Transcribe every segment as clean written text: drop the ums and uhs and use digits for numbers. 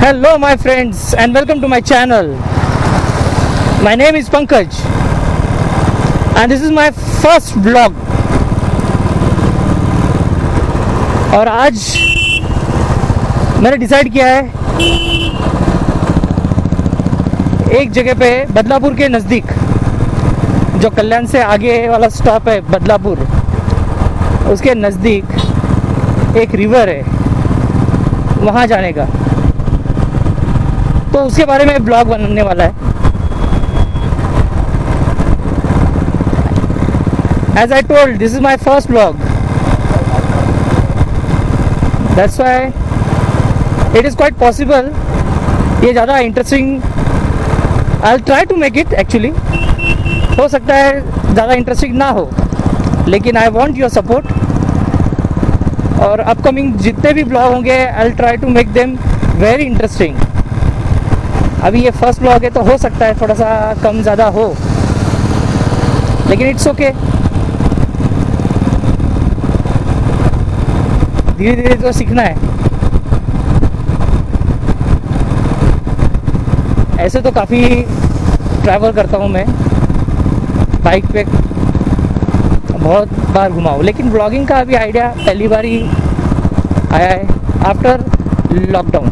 Hello my friends and welcome to my channel. My name is Pankaj and this is my first vlog. और आज मैंने decide किया है एक जगह पे बदलापुर के नज़दीक, जो कल्याण से आगे वाला स्टॉप है बदलापुर, उसके नज़दीक एक रिवर है, वहाँ जाने का। तो उसके बारे में ब्लॉग बनने वाला है। As I told, this is my first vlog. That's why it is quite possible ये ज़्यादा interesting, I'll try to make it actually. हो सकता है ज़्यादा इंटरेस्टिंग ना हो, लेकिन I want your support. और अपकमिंग जितने भी ब्लॉग होंगे I'll try to make them very interesting. अभी ये फर्स्ट ब्लॉग है तो हो सकता है थोड़ा सा कम ज़्यादा हो, लेकिन इट्स ओके। धीरे धीरे तो सीखना है। ऐसे तो काफ़ी ट्रैवल करता हूँ मैं, बाइक पे बहुत बार घुमा हूँ, लेकिन ब्लॉगिंग का अभी आइडिया पहली बार ही आया है after lockdown.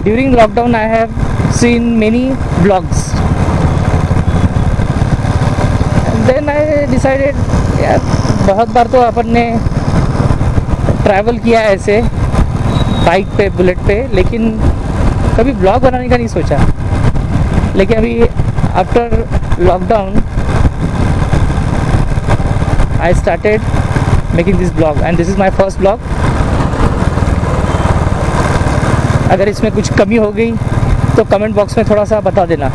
During lockdown I have seen many vlogs and then I decided यार बहुत बार तो अपन ने ट्रैवल किया है ऐसे बाइक पे, बुलेट पे, लेकिन कभी ब्लॉग बनाने का नहीं सोचा। लेकिन अभी after lockdown I started making this vlog and this is my first vlog. अगर इसमें कुछ कमी हो गई तो कमेंट बॉक्स में थोड़ा सा बता देना,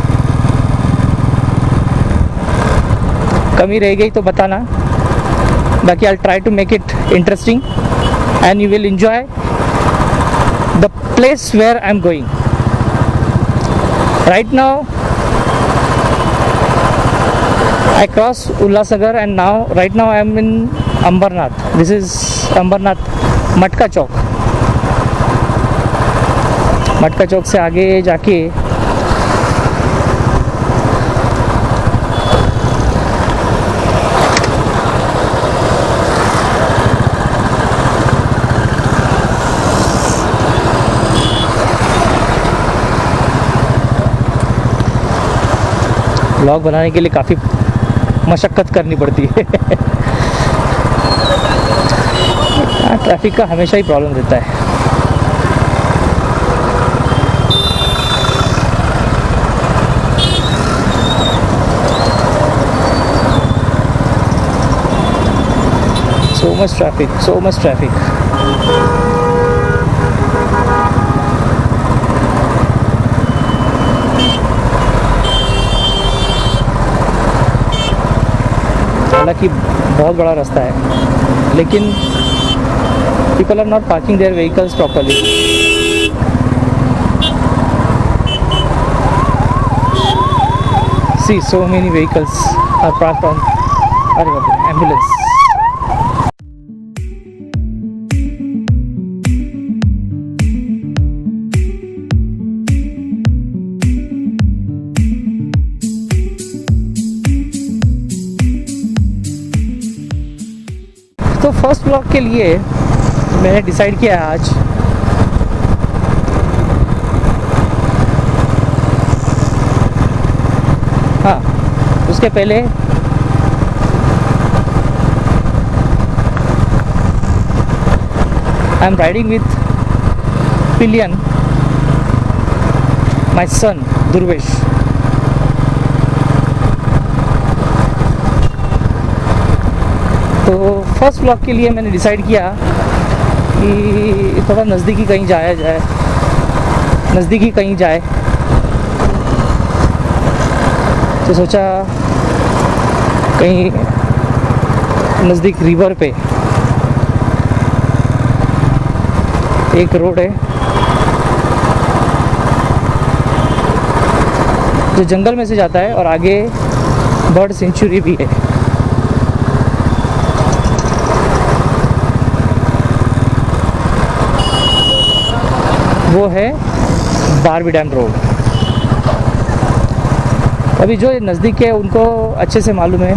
कमी रह गई तो बताना। बाकी I'll try to make it interesting and you will enjoy the place where I'm going. Right now I cross Ulhasnagar and right now I am in Ambernath. This is Ambernath मटका चौक। मटका चौक से आगे जाके व्लॉग बनाने के लिए काफ़ी मशक्क़त करनी पड़ती है। ट्रैफिक का हमेशा ही प्रॉब्लम रहता है। So much traffic. हालांकि बहुत बड़ा रास्ता है, लेकिन people are not parking their vehicles properly. See, so many vehicles are parked on ambulance. तो फर्स्ट ब्लॉग के लिए मैंने डिसाइड किया है आज उसके पहले I am riding with pillion, my son Durvesh. तो फर्स्ट ब्लॉग के लिए मैंने डिसाइड किया कि थोड़ा नज़दीकी कहीं जाए। तो सोचा कहीं नज़दीक रिवर पे एक रोड है जो जंगल में से जाता है और आगे बर्ड सेंचुरी भी है। वो है बारबी डैम रोड। अभी जो नज़दीक है उनको अच्छे से मालूम है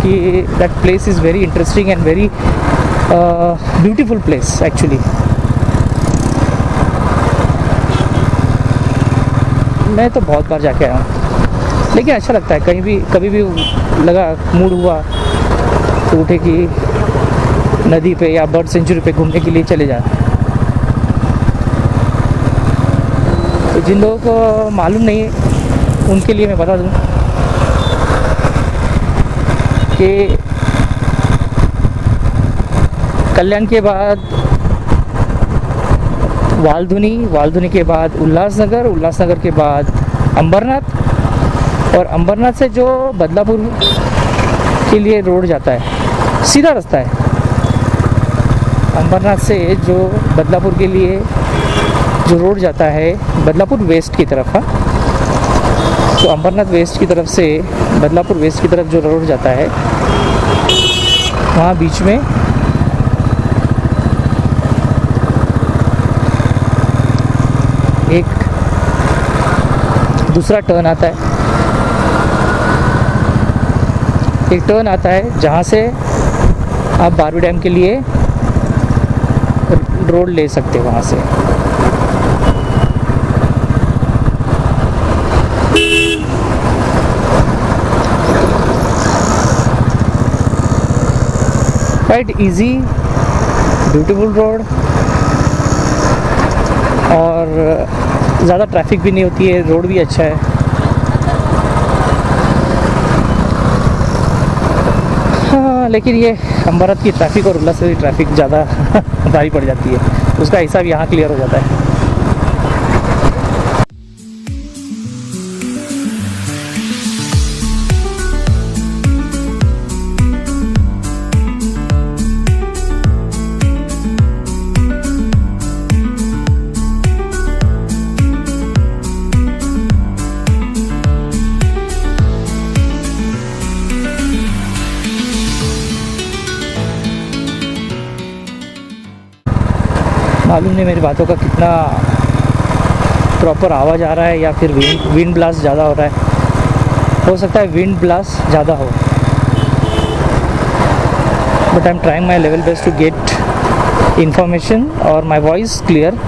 कि that place is very interesting and very beautiful place actually. मैं तो बहुत बार जाके आया हूँ, लेकिन अच्छा लगता है। कहीं भी कभी भी लगा मूड हुआ तो उठे कि नदी पे या बर्ड सेंचुरी पे घूमने के लिए चले जाए। तो जिन लोगों को मालूम नहीं उनके लिए मैं बता दूं कि कल्याण के बाद वालधुनी के बाद उल्लासनगर के बाद अंबरनाथ, और अंबरनाथ से जो बदलापुर के लिए रोड जाता है, सीधा रास्ता है। अंबरनाथ से जो बदलापुर के लिए जो रोड जाता है बदलापुर वेस्ट की तरफ, तो अंबरनाथ वेस्ट की तरफ से बदलापुर वेस्ट की तरफ जो रोड जाता है वहाँ बीच में एक दूसरा टर्न आता है, एक टर्न आता है जहाँ से आप बारबी डैम के लिए रोड ले सकते हैं। वहाँ से क्वाइट इजी, ब्यूटीफुल रोड, और ज़्यादा ट्रैफिक भी नहीं होती है, रोड भी अच्छा है। हाँ, लेकिन ये अंबरनाथ की ट्रैफिक और उल्लास की ट्रैफिक ज़्यादा भारी पड़ जाती है, उसका हिसाब यहाँ क्लियर हो जाता है। मालूम नहीं मेरी बातों का कितना प्रॉपर आवाज़ आ रहा है या फिर विंड ब्लास्ट ज़्यादा हो रहा है। हो सकता है विंड ब्लास्ट ज़्यादा हो, but I am trying my level best to get information और माई वॉइस क्लियर।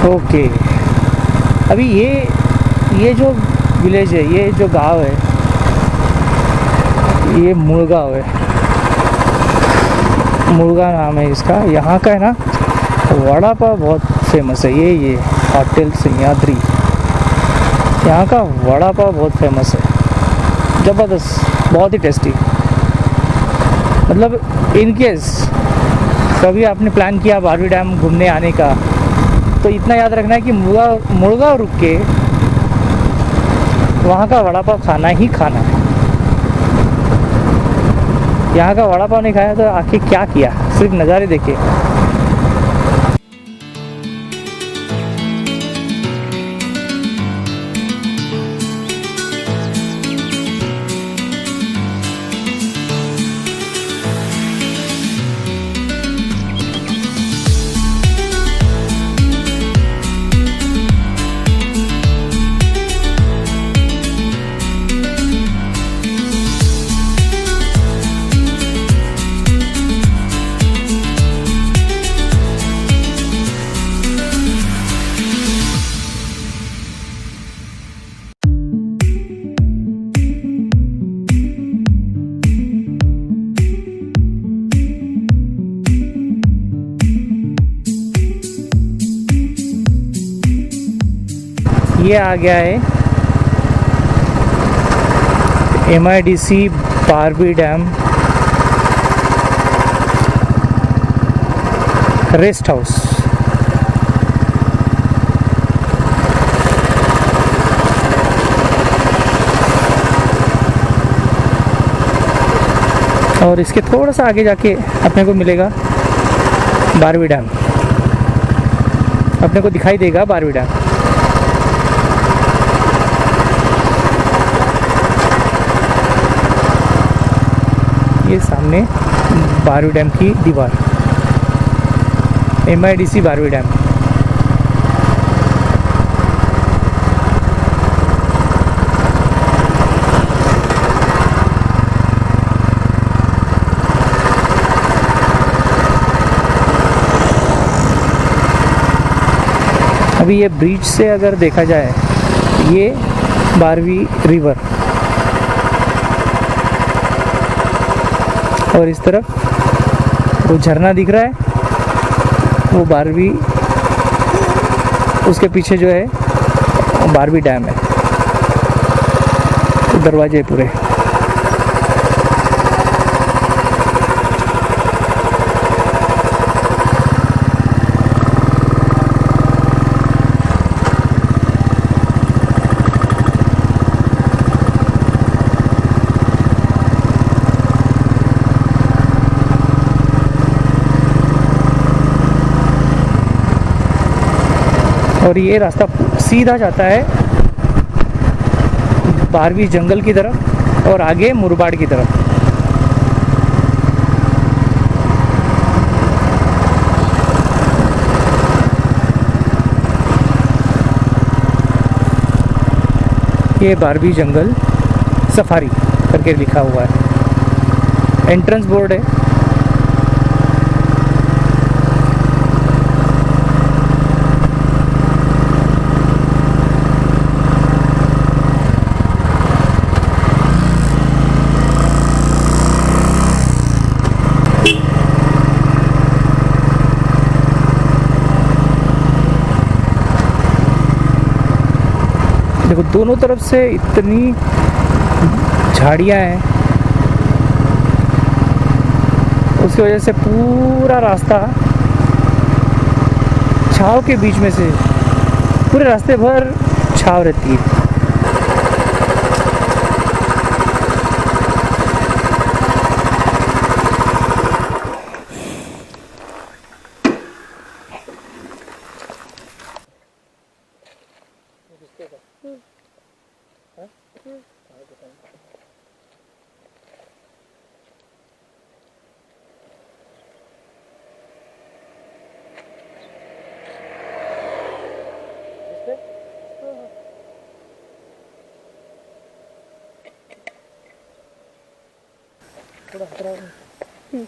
ओके, अभी ये जो विलेज है, ये जो गांव है, ये मुड़गांव है, मुड़गा नाम है इसका। यहाँ का है ना वड़ा पाव बहुत फेमस है। ये होटल सह्याद्री, यहाँ का वड़ा पाव बहुत फेमस है, ज़बरदस्त, बहुत ही टेस्टी। मतलब इन केस कभी आपने प्लान किया बारवी डैम घूमने आने का, तो इतना याद रखना है कि मुड़गांव रुक के वहाँ का वड़ा पाव खाना ही खाना है। यहाँ का वड़ा पाव नहीं खाया तो आखिर क्या किया, सिर्फ नज़ारे देखे। ये आ गया है MIDC Barvi dam rest house. और इसके थोड़ा सा आगे जाके अपने को मिलेगा बारवी डैम, अपने को दिखाई देगा बारवी डैम। ये सामने बारवी डैम की दीवार, MIDC बारवी डैम। अभी ये ब्रिज से अगर देखा जाए, ये बारवी रिवर, और इस तरफ वो झरना दिख रहा है, वो बारवी, उसके पीछे जो है बारवी डैम है, तो दरवाजे पूरे। और ये रास्ता सीधा जाता है बारवी जंगल की तरफ और आगे मुरबाड़ की तरफ। ये बारवी जंगल सफारी करके लिखा हुआ है, एंट्रेंस बोर्ड है। देखो दोनों तरफ से इतनी झाड़ियाँ हैं, उसकी वजह से पूरा रास्ता छाँव के बीच में से, पूरे रास्ते भर छाँव रहती है। थोड़ा खतरा है।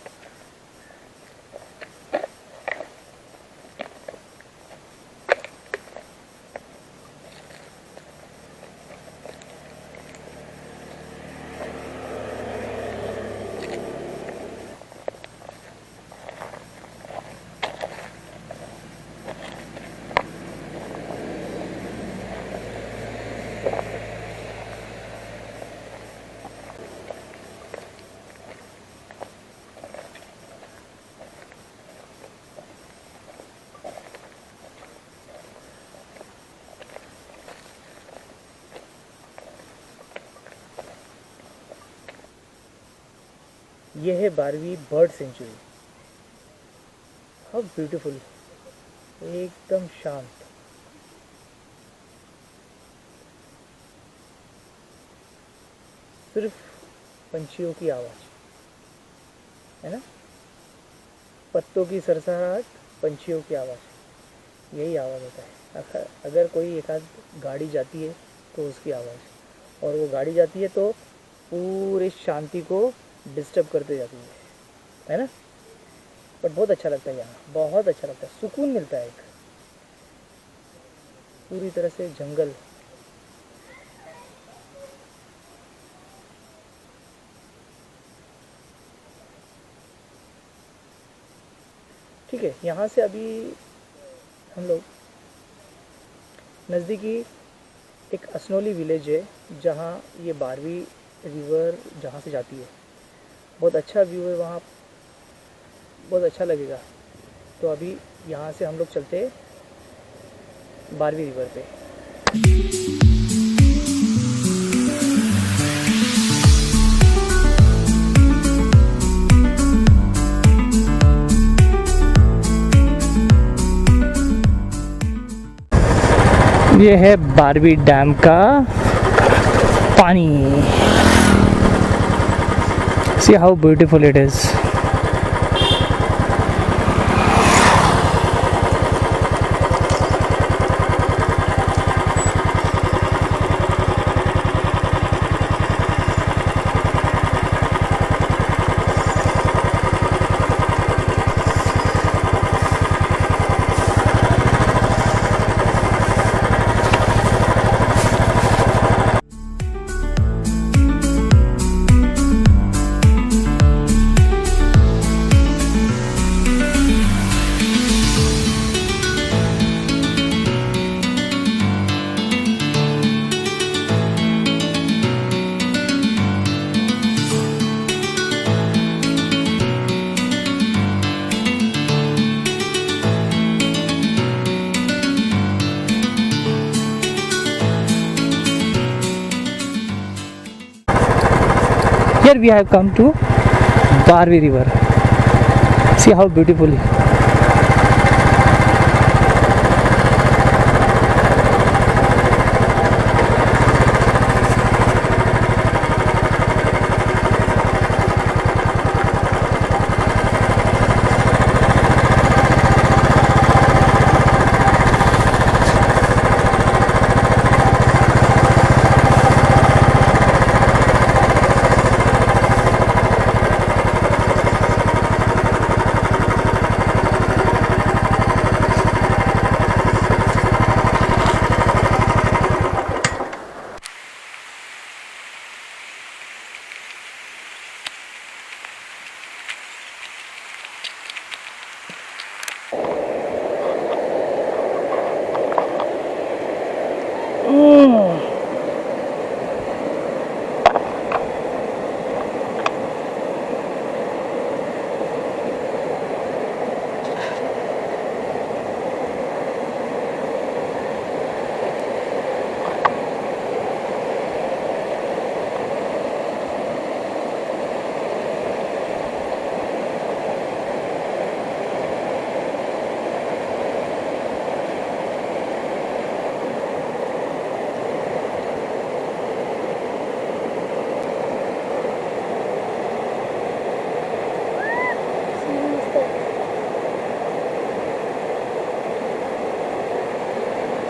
ये है 12वीं बर्ड सेंचुरी। हाउ ब्यूटीफुल, एकदम शांत। सिर्फ पंछियों की आवाज़ है ना, पत्तों की सरसराहट, पंछियों की आवाज़, यही आवाज़ होता है। अगर कोई एक आध गाड़ी जाती है तो उसकी आवाज़, और वो गाड़ी जाती है तो पूरे शांति को डिस्टर्ब करते जाती है ना। बट बहुत अच्छा लगता है यहाँ, बहुत अच्छा लगता है, सुकून मिलता है एक, पूरी तरह से जंगल। ठीक है, यहाँ से अभी हम लोग नज़दीकी एक असनोली विलेज है, जहाँ ये 12वीं रिवर जहाँ से जाती है। बहुत अच्छा व्यू है वहाँ, बहुत अच्छा लगेगा। तो अभी यहाँ से हम लोग चलते हैं 12वीं रिवर पे। ये है 12वीं डैम का पानी। See how beautiful it is. Here we have come to 12वीं river. See how beautiful.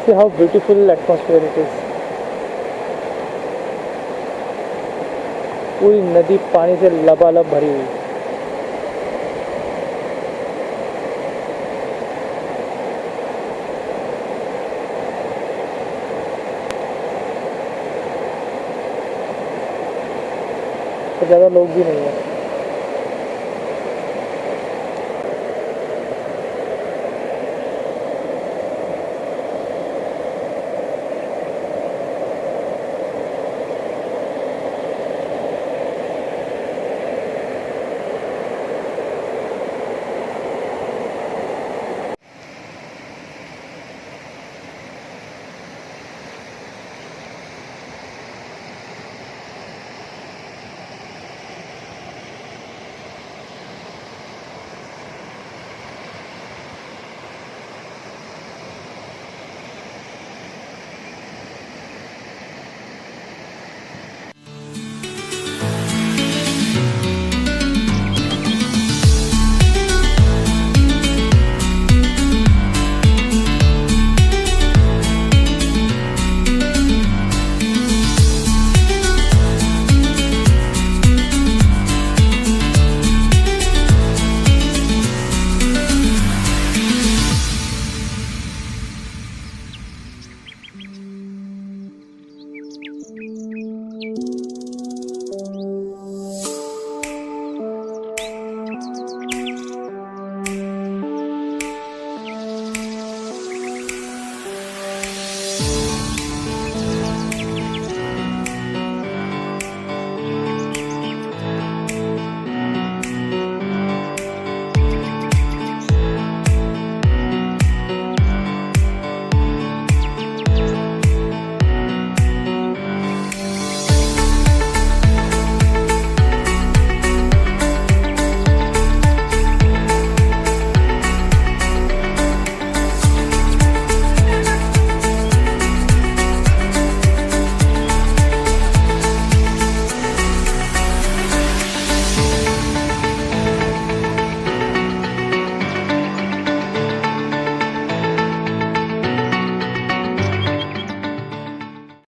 See how beautiful atmosphere it is. पूरी नदी पानी से लबालब भरी हुई। तो ज़्यादा लोग भी नहीं है।